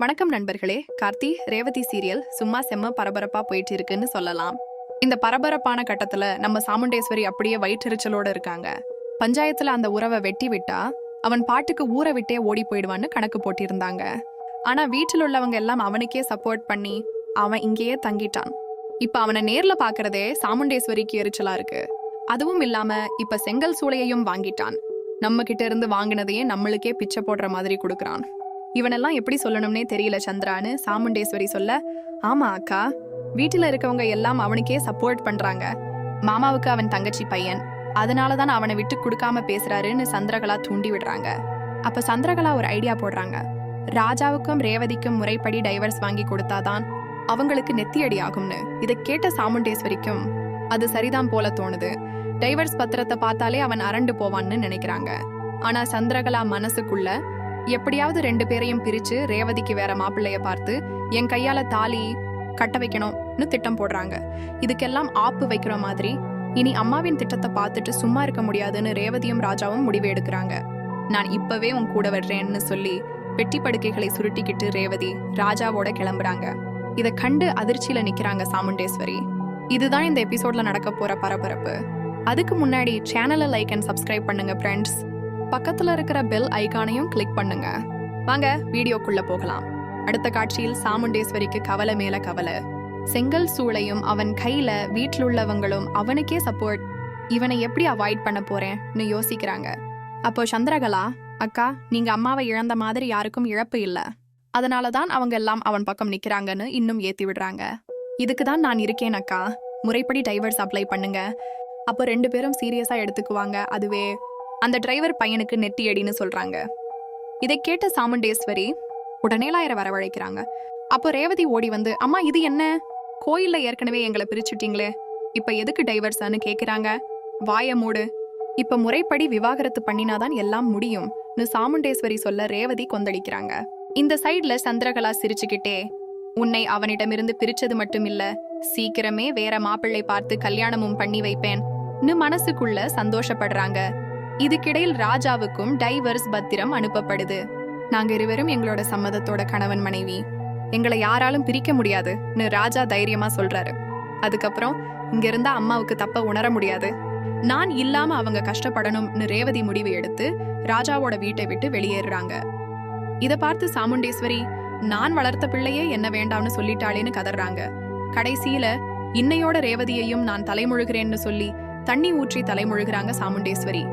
வணக்கம் நண்பர்களே. கார்த்தி ரேவதி சீரியல் சும்மா செம்ம பரபரப்பா போயிட்டு இருக்குன்னு சொல்லலாம். இந்த பரபரப்பான கட்டத்துல நம்ம சாமுண்டேஸ்வரி அப்படியே வயிற்றெரிச்சலோட இருக்காங்க. பஞ்சாயத்துல அந்த உறவை வெட்டி விட்டா அவன் பாட்டுக்கு ஊரை விட்டே ஓடி போயிடுவான்னு கணக்கு போட்டிருந்தாங்க. ஆனா வீட்டில் உள்ளவங்க எல்லாம் அவனுக்கே சப்போர்ட் பண்ணி அவன் இங்கேயே தங்கிட்டான். இப்ப அவனை நேர்ல பாக்குறதே சாமுண்டேஸ்வரிக்கு எரிச்சலா இருக்கு. அதுவும் இல்லாம இப்ப செங்கல் சூளையையும் வாங்கிட்டான். நம்ம கிட்ட இருந்து வாங்கினதையே நம்மளுக்கே பிச்சை போடுற மாதிரி கொடுக்கறான். இவனெல்லாம் எப்படி சொல்லணும்னே தெரியல சந்திரான்னு சாமுண்டேஸ்வரி சொல்ல, ஆமா அக்கா, வீட்டுல இருக்கவங்க எல்லாம் அவனுக்கே சப்போர்ட் பண்றாங்க. மாமாவுக்கு அவன் தங்கச்சி பையன், அதனாலதான் அவனை விட்டு கொடுக்காம பேசுறாருன்னு சந்திரகலா தூண்டி விடுறாங்க. அப்ப சந்திரகலா ஒரு ஐடியா போடுறாங்க. ராஜாவுக்கும் ரேவதிக்கும் முறைப்படி டைவர்ஸ் வாங்கி கொடுத்தாதான் அவங்களுக்கு நெத்தியடி ஆகும்னு. இதை கேட்ட சாமுண்டேஸ்வரிக்கும் அது சரிதான் போல தோணுது. டைவர்ஸ் பத்திரத்தை பார்த்தாலே அவன் அரண்டு போவான்னு நினைக்கிறாங்க. ஆனா சந்திரகலா மனசுக்குள்ள எப்படியாவது 2 பேரையும் பிரிச்சு ரேவதிக்கு வேற மாப்பிள்ளைய பார்த்து என் கையால தாலி கட்ட வைக்கணும்னு திட்டம் போடுறாங்க. இதுக்கெல்லாம் ஆப்பு வைக்கிற மாதிரி இனி அம்மாவின் திட்டத்தை பார்த்துட்டு சும்மா இருக்க முடியாதுன்னு ரேவதியும் ராஜாவும் முடிவு எடுக்கிறாங்க. நான் இப்பவே உன் கூட வர்றேன்னு சொல்லி பெட்டி படுக்கைகளை சுருட்டிக்கிட்டு ரேவதி ராஜாவோட கிளம்புறாங்க. இதை கண்டு அதிர்ச்சியில நிக்கிறாங்க சாமுண்டேஸ்வரி. இதுதான் இந்த எபிசோட்ல நடக்க போற பரபரப்பு. அதுக்கு முன்னாடி சேனலை லைக் அண்ட் சப்ஸ்கிரைப் பண்ணுங்க ஃப்ரெண்ட்ஸ். பக்கத்துல இருக்கிற பெல் ஐகானையும் கிளிக் பண்ணுங்க. வாங்க வீடியோக்குள்ள போகலாம். அடுத்த காட்சியில் சாமுண்டேஸ்வரிக்கு கவலை மேல கவலை. செங்கல் சூளையும் அவன் கையில வீட்டில் உள்ளவங்களும் அவனுக்கே சப்போர்ட். இவனை எப்படி அவாய்ட் பண்ண போறேன்னு யோசிக்கிறாங்க. அப்போ சந்திரகலா, அக்கா, நீங்க அம்மாவை இழந்த மாதிரி யாருக்கும் இழப்பு இல்ல, அதனாலதான் அவங்க எல்லாம் அவன் பக்கம் நிக்கிறாங்கன்னு இன்னும் ஏத்தி விடுறாங்க. இதுக்கு தான் நான் இருக்கேன் அக்கா, முறைப்படி டைவர்ஸ் அப்ளை பண்ணுங்க. அப்போ 2 பேரும் சீரியஸா எடுத்துக்குவாங்க. அதுவே அந்த டிரைவர் பையனுக்கு நெட்டியடின்னு சொல்றாங்க. இதை கேட்ட சாமுண்டேஸ்வரி உடனே லாயரை வரவழைக்கிறாங்க. அப்போ ரேவதி ஓடி வந்து, அம்மா இது என்ன, கோயில்ல ஏற்கனவே எங்களை பிரிச்சுட்டீங்களே, இப்ப எதுக்கு டைவர்ஸான்னு கேக்குறாங்க. வாய மூடு, இப்ப முறைப்படி விவாகரத்து பண்ணினாதான் எல்லாம் முடியும்னு சாமுண்டேஸ்வரி சொல்ல ரேவதி கொந்தளிக்கிறாங்க. இந்த சைட்ல சந்திரகலா சிரிச்சுக்கிட்டே, உன்னை அவனிடமிருந்து பிரிச்சது மட்டும் இல்ல, சீக்கிரமே வேற மாப்பிள்ளை பார்த்து கல்யாணமும் பண்ணி வைப்பேன்னு மனசுக்குள்ள சந்தோஷப்படுறாங்க. இதுக்கிடையில் ராஜாவுக்கும் டைவர்ஸ் பத்திரம் அனுப்பப்படுது. நாங்க இருவரும் எங்களோட சம்மதத்தோட கணவன் மனைவி, எங்களை யாராலும் பிரிக்க முடியாதுன்னு ராஜா தைரியமா சொல்றாரு. அதுக்கப்புறம் இங்க இருந்தா அம்மாவுக்கு தப்ப உணர முடியாது, நான் இல்லாம அவங்க கஷ்டப்படணும்னு ரேவதி முடிவு எடுத்து ராஜாவோட வீட்டை விட்டு வெளியேறாங்க. இத பார்த்து சாமுண்டேஸ்வரி, நான் வளர்த்த பிள்ளையே என்ன வேண்டாம்னு சொல்லிட்டாளேன்னு கதறாங்க. கடைசியில இன்னையோட ரேவதியையும் நான் தலைமுழுகிறேன்னு சொல்லி தண்ணி ஊற்றி தலைமுழுகிறாங்க சாமுண்டேஸ்வரி.